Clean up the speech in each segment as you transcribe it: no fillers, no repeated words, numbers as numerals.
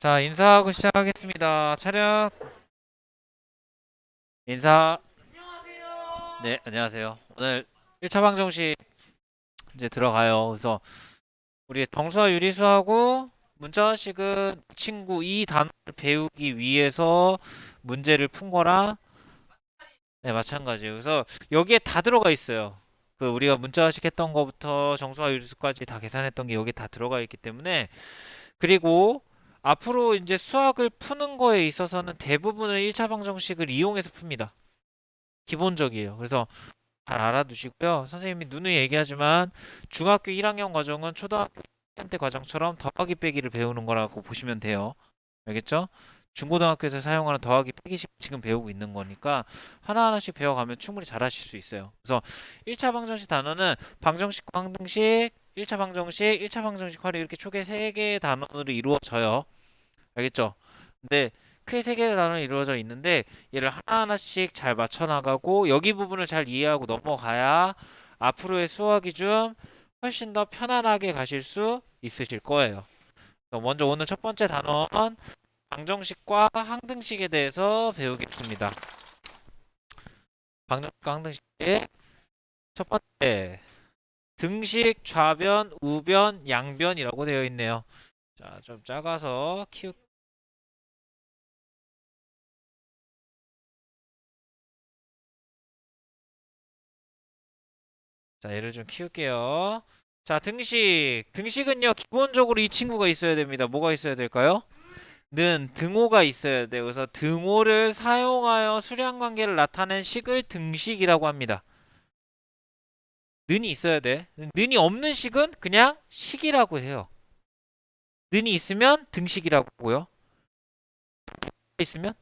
자, 인사하고 시작하겠습니다. 차렷, 인사. 네, 안녕하세요. 오늘 1차 방정식 이제 들어가요. 그래서 우리 정수와 유리수하고 문자식은 친구 이 단어를 배우기 위해서 문제를 푼 거랑 네, 마찬가지예요. 그래서 여기에 다 들어가 있어요. 그 우리가 문자식 했던 거부터 정수와 유리수까지 다 계산했던 게 여기 다 들어가 있기 때문에 그리고 앞으로 이제 수학을 푸는 거에 있어서는 대부분을 1차 방정식을 이용해서 풉니다. 기본적이에요. 그래서 잘 알아두시고요. 선생님이 누누이 얘기하지만 중학교 1학년 과정은 초등학교 1학년 때 과정처럼 더하기 빼기를 배우는 거라고 보시면 돼요. 알겠죠? 중고등학교에서 사용하는 더하기 빼기식 지금 배우고 있는 거니까 하나하나씩 배워가면 충분히 잘하실 수 있어요. 그래서 1차 방정식 단어는 방정식과 항등식, 1차 방정식, 1차 방정식 활용 이렇게 초계 3개의 단원으로 이루어져요. 알겠죠? 근데 크게 3개의 단원이 이루어져 있는데 얘를 하나하나씩 잘 맞춰 나가고 여기 부분을 잘 이해하고 넘어가야 앞으로의 수학이 좀 훨씬 더 편안하게 가실 수 있으실 거예요. 먼저 오늘 첫 번째 단원 방정식과 항등식에 대해서 배우겠습니다. 방정식과 항등식의 첫 번째 등식, 좌변, 우변, 양변이라고 되어 있네요. 자, 좀 작아서 키우 자, 얘를 좀 키울게요. 자, 등식. 등식은요, 기본적으로 이 친구가 있어야 됩니다. 뭐가 있어야 될까요? 는 등호가 있어야 돼요. 그래서 등호를 사용하여 수량 관계를 나타낸 식을 등식이라고 합니다. 는이 있어야 돼. 는이 없는 식은 그냥 식이라고 해요. 는이 있으면 등식이라고 하고요. 있으면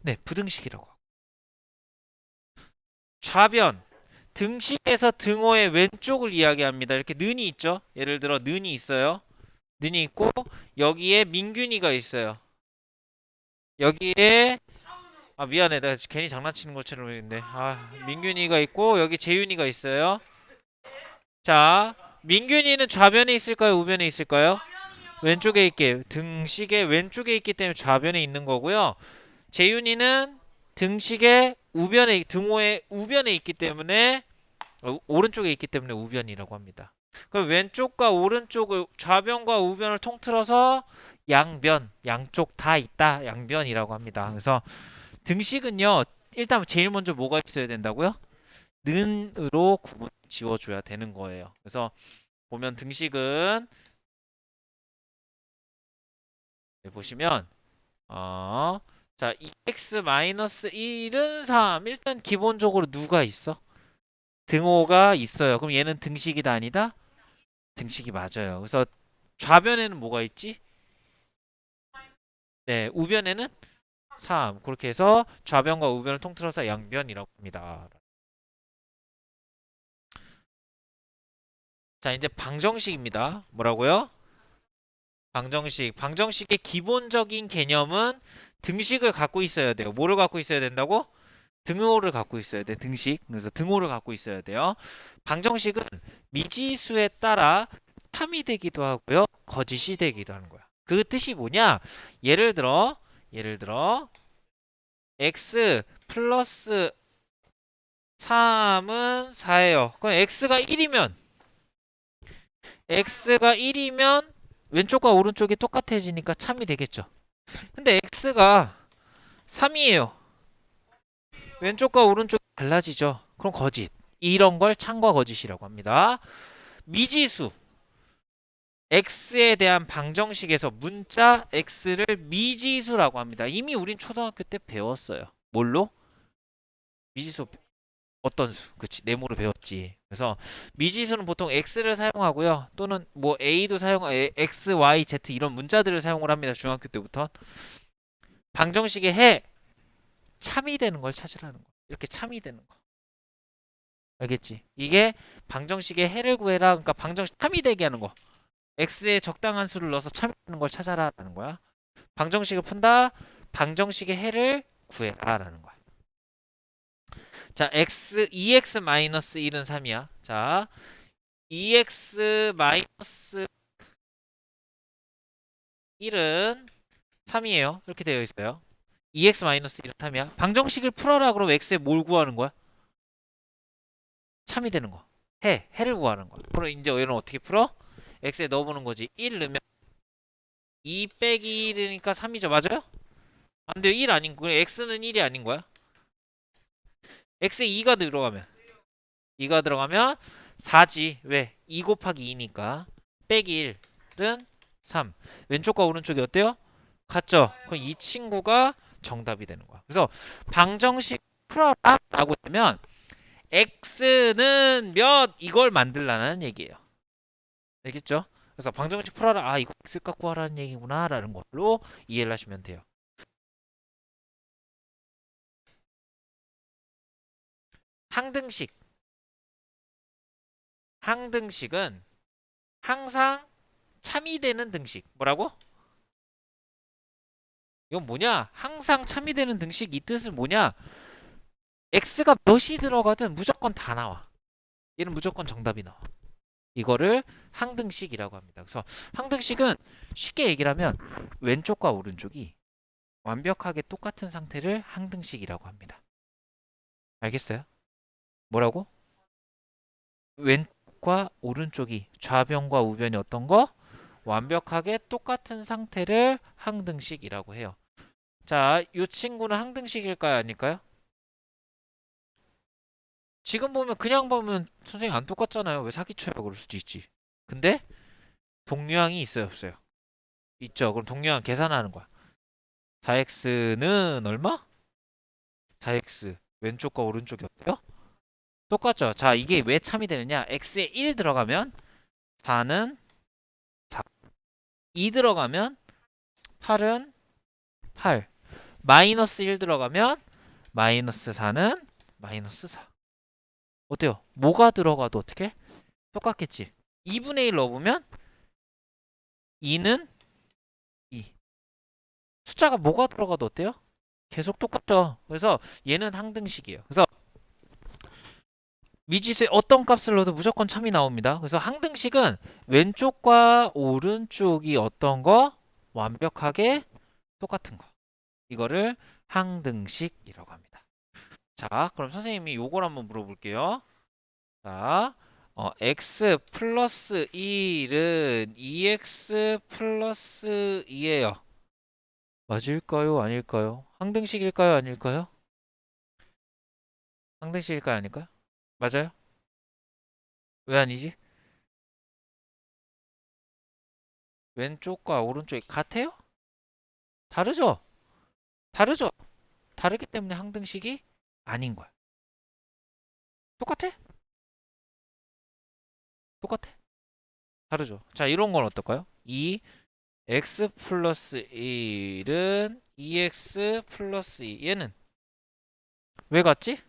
네, 부등식이라고 하고. 좌변. 등식에서 등호의 왼쪽을 이야기합니다. 이렇게 는이 있죠? 예를 들어 는이 있어요. 는이 있고 여기에 민균이가 있어요. 여기에 아 미안해 내가 괜히 장난치는 것처럼 했는데 아 민균이가 있고 여기 재윤이가 있어요. 자 민균이는 좌변에 있을까요 우변에 있을까요? 왼쪽에 있게 등식의 왼쪽에 있기 때문에 좌변에 있는 거고요. 재윤이는 등식의 우변에 등호의 우변에 있기 때문에 오른쪽에 있기 때문에 우변이라고 합니다. 그럼 왼쪽과 오른쪽을 좌변과 우변을 통틀어서 양변 양쪽 다 있다 양변이라고 합니다. 그래서 등식은요, 일단 제일 먼저 뭐가 있어야 된다고요? 는으로 구분 지워줘야 되는 거예요. 그래서 보면 등식은 네, 보시면 어, 자 2x-1은 3. 일단 기본적으로 누가 있어? 등호가 있어요. 그럼 얘는 등식이다 아니다? 등식이 맞아요. 그래서 좌변에는 뭐가 있지? 네, 우변에는 3. 그렇게 해서 좌변과 우변을 통틀어서 양변이라고 합니다. 자, 이제 방정식입니다. 뭐라고요? 방정식. 방정식의 기본적인 개념은 등식을 갖고 있어야 돼요. 뭐를 갖고 있어야 된다고? 등호를 갖고 있어야 돼. 등식. 그래서 등호를 갖고 있어야 돼요. 방정식은 미지수에 따라 참이 되기도 하고요. 거짓이 되기도 하는 거야. 그 뜻이 뭐냐? 예를 들어 x 플러스 3은 4예요. 그럼 x가 1이면 왼쪽과 오른쪽이 똑같아지니까 참이 되겠죠. 근데 x가 3이에요. 왼쪽과 오른쪽이 달라지죠. 그럼 거짓. 이런 걸 참과 거짓이라고 합니다. 미지수. x에 대한 방정식에서 문자 x를 미지수라고 합니다. 이미 우린 초등학교 때 배웠어요. 뭘로? 미지수 어떤 수? 그치, 네모로 배웠지. 그래서 미지수는 보통 x를 사용하고요. 또는 뭐 a도 x, y, z 이런 문자들을 사용을 합니다. 중학교 때부터. 방정식의 해 참이 되는 걸 찾으라는 거. 이렇게 참이 되는 거. 알겠지? 이게 방정식의 해를 구해라. 그러니까 방정식 참이 되게 하는 거. x에 적당한 수를 넣어서 참이되는 걸 찾아라라는 거야. 방정식을 푼다. 방정식의 해를 구해라라는 거야. 자, 2x-1은 3이야. 자, 2x 마이너스 1은 3이에요. 이렇게 되어 있어요. 2x-1은 3이야. 방정식을 풀어라 그러면 x에 뭘 구하는 거야? 참이 되는 거. 해를 구하는 거야. 그럼 이제 얘는 어떻게 풀어? x에 넣어보는 거지. 1 넣으면 2 빼기 1이니까 3이죠. 맞아요? 안 돼요. 1 아닌 거야. x는 1이 아닌 거야. x에 2가 들어가면 4지. 왜? 2 곱하기 2니까. 빼기 1은 3. 왼쪽과 오른쪽이 어때요? 같죠? 그럼 이 친구가 정답이 되는 거야. 그래서 방정식 풀어라 라고 하면 x는 몇 이걸 만들라는 얘기예요. 알겠죠? 그래서 방정식 풀어라. 아, 이거 x 값 구하라는 얘기구나 라는 걸로 이해를 하시면 돼요. 항등식. 항등식은 항상 참이 되는 등식. 뭐라고? 이건 뭐냐? 항상 참이 되는 등식 이 뜻은 뭐냐? x가 몇이 들어가든 무조건 다 나와. 얘는 무조건 정답이 나와. 이거를 항등식이라고 합니다. 그래서 항등식은 쉽게 얘기를 하면 왼쪽과 오른쪽이 완벽하게 똑같은 상태를 항등식이라고 합니다. 알겠어요? 뭐라고? 왼쪽과 오른쪽이 좌변과 우변이 어떤 거? 완벽하게 똑같은 상태를 항등식이라고 해요. 자, 이 친구는 항등식일까요? 아닐까요? 지금 보면 그냥 보면 선생님 안 똑같잖아요. 왜 사기쳐요? 그럴 수도 있지. 근데 동류항이 있어요, 없어요? 있죠. 그럼 동류항 계산하는 거야. 4x는 얼마? 4x 왼쪽과 오른쪽이 어때요? 똑같죠. 자, 이게 왜 참이 되느냐? x에 1 들어가면 4는 4. 2 들어가면 8은 8. 마이너스 1 들어가면 마이너스 4는 마이너스 4. 어때요? 뭐가 들어가도 어떻게? 똑같겠지. 2분의 1 넣어보면 2는 2. 숫자가 뭐가 들어가도 어때요? 계속 똑같죠. 그래서 얘는 항등식이에요. 그래서 미지수에 어떤 값을 넣어도 무조건 참이 나옵니다. 그래서 항등식은 왼쪽과 오른쪽이 어떤 거? 완벽하게 똑같은 거. 이거를 항등식이라고 합니다. 자, 그럼 선생님이 요걸 한번 물어볼게요. 자, x 플러스 1은 2x 플러스 2예요. 맞을까요? 아닐까요? 항등식일까요? 아닐까요? 항등식일까요? 아닐까요? 맞아요? 왜 아니지? 왼쪽과 오른쪽이 같아요? 다르죠? 다르죠? 다르기 때문에 항등식이 아닌 거야. 똑같아? 똑같아? 다르죠? 자, 이런 건 어떨까요? 2x 플러스 1은 2x 플러스 2. 얘는 왜 같지?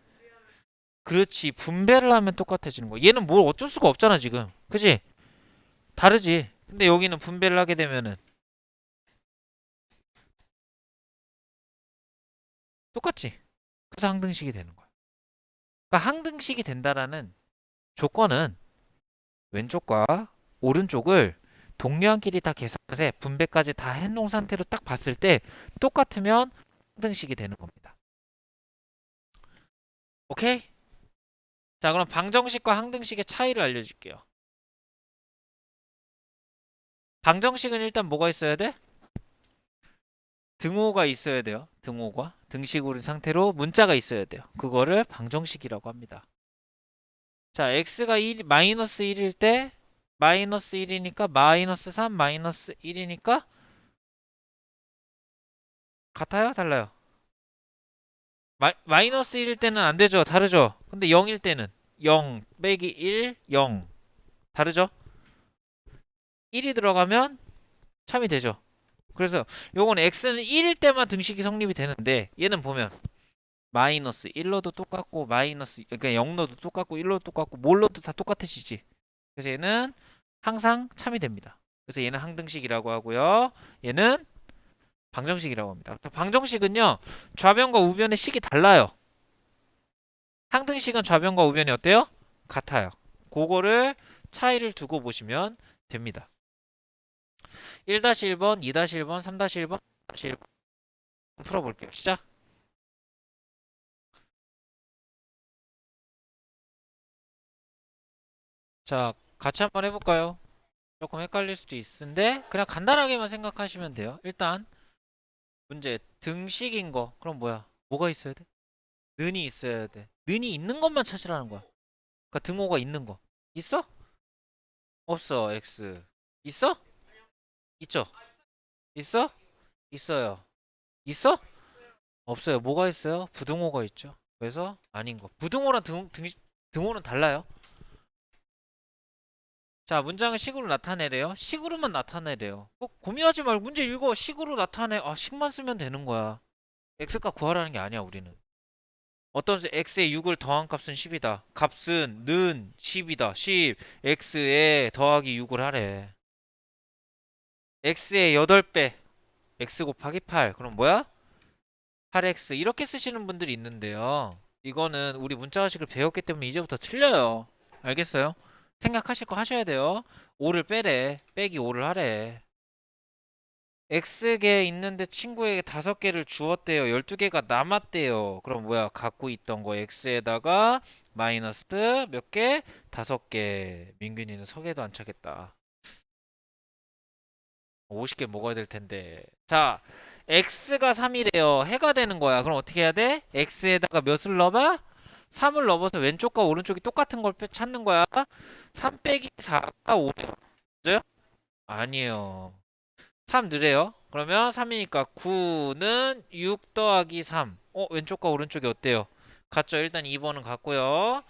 그렇지. 분배를 하면 똑같아지는 거야. 얘는 뭘 어쩔 수가 없잖아, 지금. 그지? 다르지. 근데 여기는 분배를 하게 되면은 똑같지. 그래서 항등식이 되는 거야. 그러니까 항등식이 된다라는 조건은 왼쪽과 오른쪽을 동료한끼리 다 계산을 해. 분배까지 다 해놓은 상태로 딱 봤을 때 똑같으면 항등식이 되는 겁니다. 오케이? 자, 그럼 방정식과 항등식의 차이를 알려줄게요. 방정식은 일단 뭐가 있어야 돼? 등호가 있어야 돼요. 등호가. 등식으로 상태로 문자가 있어야 돼요. 그거를 방정식이라고 합니다. 자, x가 1, 마이너스 1일 때 마이너스 1이니까 마이너스 3 마이너스 1이니까 같아요? 달라요? 마이너스 1일 때는 안 되죠. 다르죠? 근데 0일 때는 0 빼기 1 0 다르죠? 1이 들어가면 참이 되죠. 그래서 요건 x는 1일 때만 등식이 성립이 되는데 얘는 보면 마이너스 1로도 똑같고 마이너스 그러니까 0로도 똑같고 1로도 똑같고 뭘로도 다 똑같아지지. 그래서 얘는 항상 참이 됩니다. 그래서 얘는 항등식이라고 하고요. 얘는 방정식이라고 합니다. 방정식은요. 좌변과 우변의 식이 달라요. 항등식은 좌변과 우변이 어때요? 같아요. 그거를 차이를 두고 보시면 됩니다. 1-1번, 2-1번, 3-1번, 4-1번 풀어볼게요. 시작. 자, 같이 한번 해볼까요? 조금 헷갈릴 수도 있는데 그냥 간단하게만 생각하시면 돼요. 일단 문제 등식인 거. 그럼 뭐야? 뭐가 있어야 돼? 는이 있어야 돼. 는이 있는 것만 찾으라는 거야. 그러니까 등호가 있는 거. 있어? 없어. X. 있어? 있죠? 있어? 있어요. 있어? 없어요. 뭐가 있어요? 부등호가 있죠. 그래서 아닌 거. 부등호랑 등호는 달라요. 자, 문장을 식으로 나타내래요. 식으로만 나타내래요. 고민하지 말고 문제 읽어. 식으로 나타내. 아, 식만 쓰면 되는 거야. x값 구하라는 게 아니야, 우리는. 어떤 수 x에 6을 더한 값은 10이다. 값은 는 10이다. 10. x에 더하기 6을 하래. x의 8배. x 곱하기 8. 그럼 뭐야? 8x. 이렇게 쓰시는 분들이 있는데요. 이거는 우리 문자식을 배웠기 때문에 이제부터 틀려요. 알겠어요? 생각하실 거 하셔야 돼요. 5를 빼래. 빼기 5를 하래. X개 있는데 친구에게 5개를 주었대요. 12개가 남았대요. 그럼 뭐야? 갖고 있던 거 X에다가 마이너스 몇 개? 5개. 민균이는 석에도 안 차겠다. 50개 먹어야 될 텐데. 자, X가 3이래요. 해가 되는 거야. 그럼 어떻게 해야 돼? X에다가 몇을 넣어봐? 3을 넣어서 왼쪽과 오른쪽이 똑같은 걸 찾는 거야. 3 빼기 4가 5래요. 맞아요? 아니에요. 3 느래요. 그러면 3이니까 9는 6 더하기 3. 왼쪽과 오른쪽이 어때요? 같죠? 일단 2번은 같고요.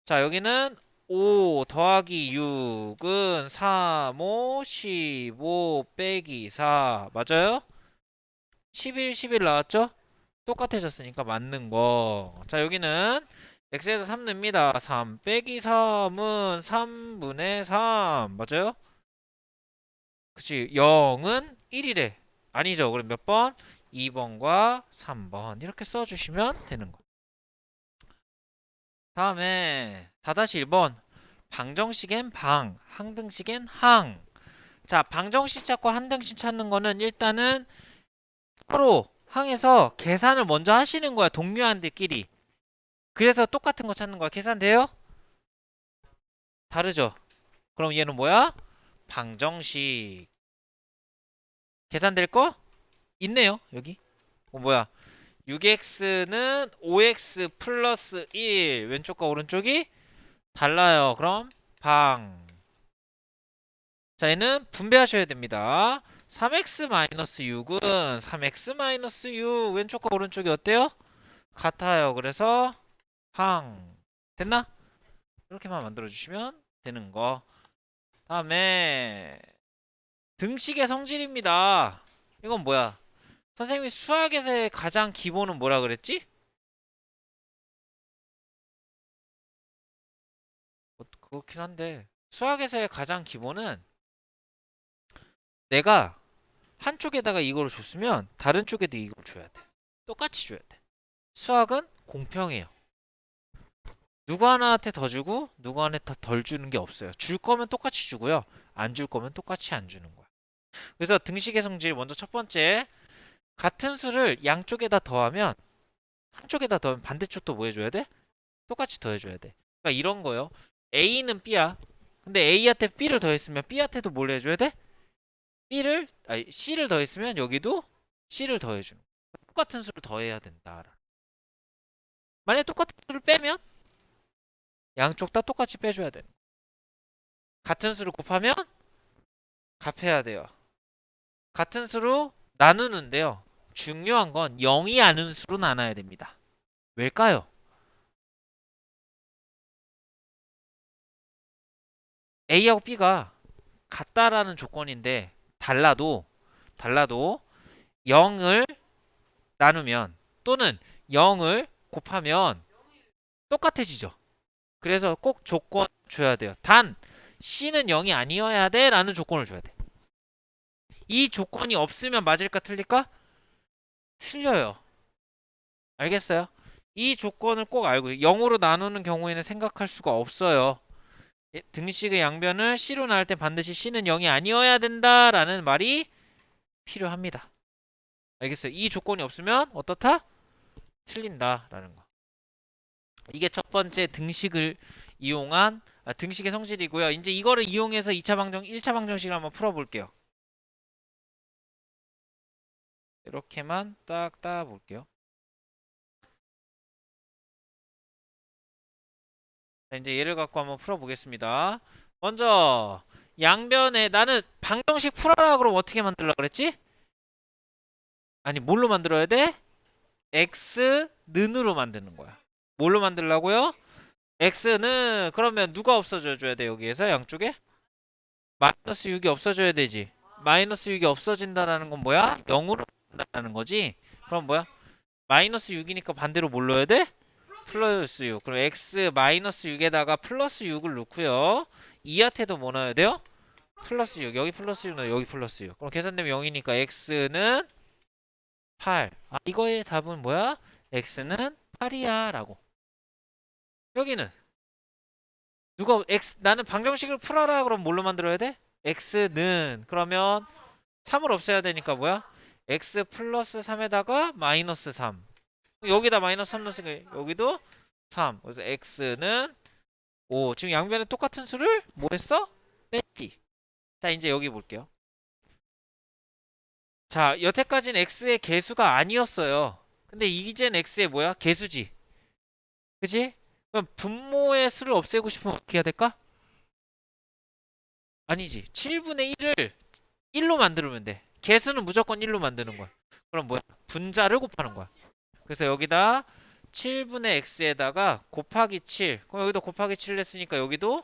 자, 여기는 5 더하기 6은 3, 5, 15 빼기 4. 맞아요? 11, 11 나왔죠? 똑같아졌으니까 맞는 거. 자, 여기는 x에다 3 넣습니다. 3 빼기 3은 3분의 3. 맞아요? 그치. 0은 1이래. 아니죠. 그럼 몇 번? 2번과 3번. 이렇게 써주시면 되는 거. 다음에 4-1번. 방정식엔 방, 항등식엔 항. 자, 방정식 찾고 항등식 찾는 거는 일단은 서로 항에서 계산을 먼저 하시는 거야. 동료한들끼리. 그래서 똑같은 거 찾는 거야. 계산돼요? 다르죠? 그럼 얘는 뭐야? 방정식. 계산될 거? 있네요. 여기. 뭐야? 6x는 5x 플러스 1. 왼쪽과 오른쪽이 달라요. 그럼 방. 자, 얘는 분배하셔야 됩니다. 3x 마이너스 6은 3x 마이너스 6. 왼쪽과 오른쪽이 어때요? 같아요. 그래서 방. 됐나? 이렇게만 만들어주시면 되는 거. 다음에 등식의 성질입니다. 이건 뭐야? 선생님이 수학에서의 가장 기본은 뭐라 그랬지? 그렇긴 한데 수학에서의 가장 기본은 내가 한쪽에다가 이거를 줬으면 다른 쪽에도 이걸 줘야 돼. 똑같이 줘야 돼. 수학은 공평해요. 누구 하나한테 더 주고 누구 하나한테 덜 주는 게 없어요. 줄 거면 똑같이 주고요. 안 줄 거면 똑같이 안 주는 거야. 그래서 등식의 성질 먼저 첫 번째, 같은 수를 양쪽에다 더하면 한쪽에다 더하면 반대쪽도 뭐 해줘야 돼? 똑같이 더해줘야 돼. 그러니까 이런 거요. A는 B야. 근데 A한테 B를 더했으면 B한테도 뭘 해줘야 돼? C를 더했으면 여기도 C를 더해주는 거야. 똑같은 수를 더해야 된다. 만약에 똑같은 수를 빼면 양쪽 다 똑같이 빼줘야 돼. 같은 수를 곱하면 값해야 돼요. 같은 수로 나누는데요. 중요한 건 0이 아닌 수로 나눠야 됩니다. 왜일까요? A하고 B가 같다라는 조건인데 달라도 0을 나누면 또는 0을 곱하면 똑같아지죠. 그래서 꼭 조건 줘야 돼요. 단 C는 0이 아니어야 돼 라는 조건을 줘야 돼. 이 조건이 없으면 맞을까 틀릴까? 틀려요. 알겠어요? 이 조건을 꼭 알고 0으로 나누는 경우에는 생각할 수가 없어요. 등식의 양변을 C로 나올 때 반드시 C는 0이 아니어야 된다라는 말이 필요합니다. 알겠어요? 이 조건이 없으면 어떻다? 틀린다라는 거. 이게 첫 번째 등식을 이용한 등식의 성질이고요. 이제 이거를 이용해서 2차 방정, 1차 방정식을 한번 풀어볼게요. 이렇게만 딱 따볼게요. 자, 이제 얘를 갖고 한번 풀어보겠습니다. 먼저 양변에 나는 방정식 풀어라 그럼 어떻게 만들려고 그랬지? 아니 뭘로 만들어야 돼? x 는으로 만드는 거야. 뭘로 만들라고요? x는 그러면 누가 없어져줘야 돼 여기에서 양쪽에? 마이너스 6이 없어져야 되지. 마이너스 6이 없어진다라는 건 뭐야? 0으로 간다는 거지. 그럼 뭐야? 마이너스 6이니까 반대로 뭘 넣어야 돼? 플러스 6. 그럼 x 마이너스 6에다가 플러스 6을 넣고요. 2한테도 뭐 넣어야 돼요? 플러스 6. 여기 플러스 6 넣어. 여기 플러스 6. 그럼 계산되면 0이니까 x는 8. 아, 이거의 답은 뭐야? x는 8이야 라고. 여기는 누가 x 나는 방정식을 풀어라 그럼 뭘로 만들어야 돼? x는 그러면 3을 없애야 되니까 뭐야? x 플러스 3에다가 마이너스 3. 여기다 마이너스 3 넣었으니까 여기도 3. 그래서 x는 5. 지금 양변에 똑같은 수를 뭐 했어? 뺐지. 자, 이제 여기 볼게요. 자, 여태까지는 x의 개수가 아니었어요. 근데 이젠 x의 뭐야? 개수지. 그지? 그럼 분모의 수를 없애고 싶으면 어떻게 해야 될까? 아니지. 7분의 1을 1로 만들면 돼. 개수는 무조건 1로 만드는 거야. 그럼 뭐야? 분자를 곱하는 거야. 그래서 여기다 7분의 x에다가 곱하기 7. 그럼 여기도 곱하기 7 했으니까 여기도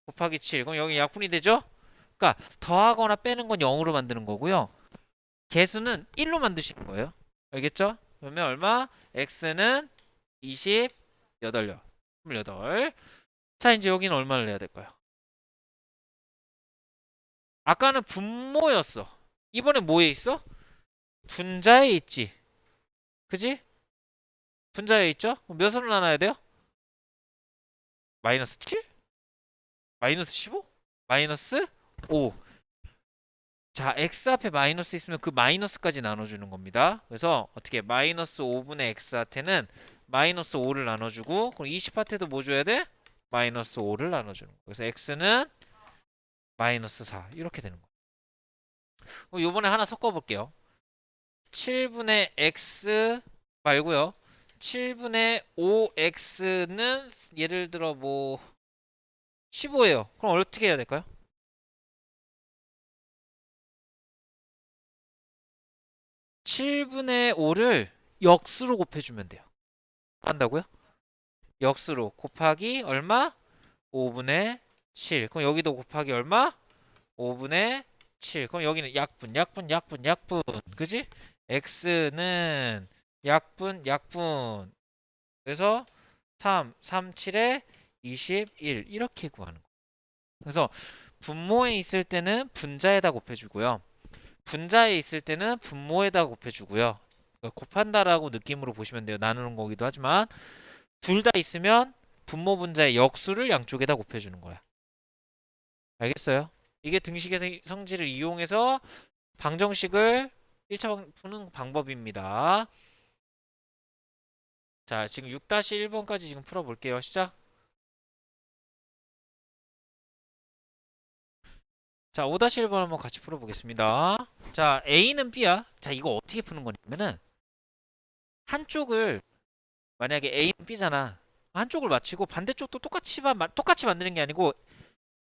곱하기 7. 그럼 여기 약분이 되죠? 그러니까 더하거나 빼는 건 0으로 만드는 거고요. 개수는 1로 만드시는 거예요. 알겠죠? 그러면 얼마? x는 28요. 28. 자, 이제 여기는 얼마를 내야 될까요? 아까는 분모였어. 이번엔 뭐에 있어? 분자에 있지. 그지? 분자에 있죠? 그럼 몇으로 나눠야 돼요? 마이너스 7? 마이너스 15? 마이너스 5. 자, x 앞에 마이너스 있으면 그 마이너스까지 나눠주는 겁니다. 그래서 어떻게 마이너스 5분의 x한테는 마이너스 5를 나눠주고 그럼 20한테도 뭐 줘야 돼? 마이너스 5를 나눠주는 거. 그래서 x는 마이너스 4 이렇게 되는 거. 그럼 요번에 하나 섞어볼게요. 7분의 x 말고요. 7분의 5x는 예를 들어 뭐 15예요. 그럼 어떻게 해야 될까요? 7분의 5를 역수로 곱해주면 돼요. 한다고요? 역수로 곱하기 얼마? 5분의 7. 그럼 여기도 곱하기 얼마? 5분의 7. 그럼 여기는 약분, 약분, 약분, 약분. 그지? x는 약분, 약분. 그래서 3, 3, 7에 21. 이렇게 구하는 거. 그래서 분모에 있을 때는 분자에다 곱해주고요. 분자에 있을 때는 분모에다 곱해주고요. 곱한다라고 느낌으로 보시면 돼요. 나누는 거기도 하지만 둘 다 있으면 분모 분자의 역수를 양쪽에다 곱해주는 거야. 알겠어요? 이게 등식의 성질을 이용해서 방정식을 1차 푸는 방법입니다. 자, 지금 6-1번까지 지금 풀어볼게요. 시작. 자, 5-1번 한번 같이 풀어보겠습니다. 자, A는 B야. 자, 이거 어떻게 푸는 거냐면은 한쪽을 만약에 A는 B잖아. 한쪽을 맞히고 반대쪽도 똑같이 만드는 게 아니고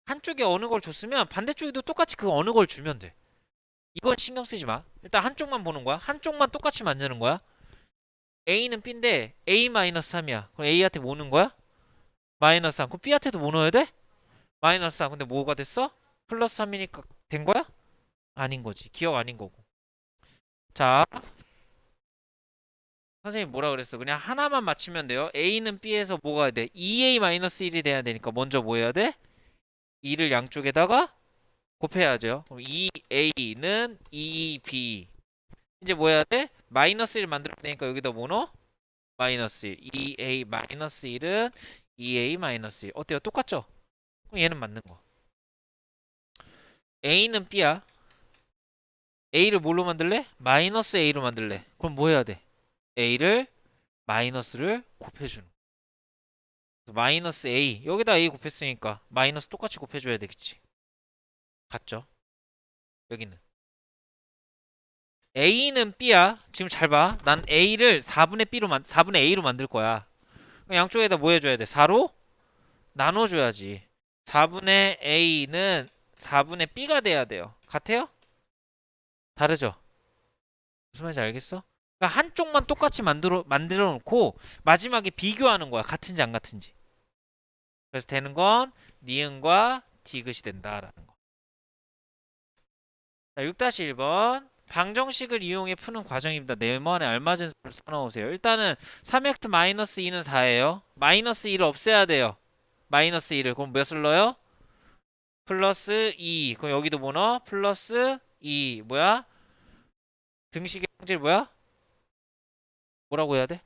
한쪽에 어느 걸 줬으면 반대쪽에도 똑같이 그 어느 걸 주면 돼. 이건 신경 쓰지 마. 일단 한쪽만 보는 거야. 한쪽만 똑같이 만드는 거야. A는 B인데 A-3이야. 그럼 A한테 뭐 넣는 거야? 마이너스 3. 그럼 B한테도 뭐 넣어야 돼? 마이너스 3. 근데 뭐가 됐어? 플러스 3이니까 된 거야? 아닌 거지. 기억 아닌 거고. 자, 선생님 뭐라 그랬어? 그냥 하나만 맞추면 돼요. A는 B에서 뭐가 돼? 2A-1이 돼야 되니까 먼저 뭐 해야 돼? 2를 양쪽에다가 곱해야죠. 그럼 2A는 2B. 이제 뭐 해야 돼? 마이너스 1 만들어야 되니까 여기다 뭐 넣어? 마이너스 1. 2A 마이너스 1은 2A 마이너스 1. 어때요? 똑같죠? 그럼 얘는 맞는 거. A는 B야. A를 뭘로 만들래? 마이너스 A로 만들래. 그럼 뭐 해야 돼? A를 마이너스를 곱해주는 거. 마이너스 A. 여기다 A 곱했으니까 마이너스 똑같이 곱해줘야 되겠지. 같죠? 여기는. A는 B야. 지금 잘 봐. 난 A를 4분의 A로 만들 거야. 그럼 양쪽에다 뭐 해줘야 돼? 4로 나눠줘야지. 4분의 A는 4분의 B가 돼야 돼요. 같아요? 다르죠? 무슨 말인지 알겠어? 그러니까 한쪽만 똑같이 만들어 놓고 마지막에 비교하는 거야. 같은지 안 같은지. 그래서 되는 건 니은과 디귿이 된다라는 거. 자, 6-1번. 방정식을 이용해 푸는 과정입니다. 네모안에 알맞은 수를 써넣으세요. 일단은 3x-2는 4예요. 마이너스 1을 없애야 돼요. 마이너스 1을. 그럼 몇을 넣어요? 플러스 2. 그럼 여기도 뭐 넣어? 플러스 2. 뭐야? 등식의 성질 뭐야? 뭐라고 해야 돼?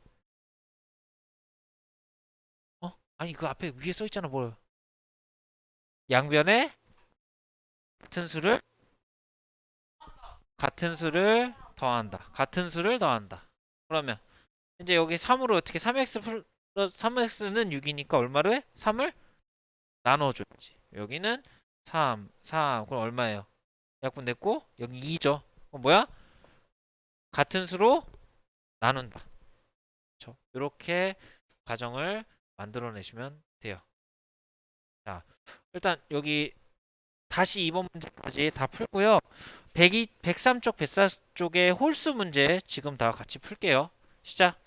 아니 그 앞에 위에 써 있잖아. 뭐 양변에 같은 수를 더한다. 같은 수를 더한다. 그러면 이제 여기 3으로 어떻게 3x 플러스 3x는 6이니까 얼마로 해? 3을 나눠줘야지. 여기는 3. 그럼 얼마예요? 약분 냈고 여기 2죠. 그럼 뭐야? 같은 수로 나눈다. 그렇죠? 이렇게 과정을 만들어내시면 돼요. 자, 일단 여기 다시 2번 문제까지 다 풀고요. 103쪽, 104쪽의 홀수 문제 지금 다 같이 풀게요. 시작.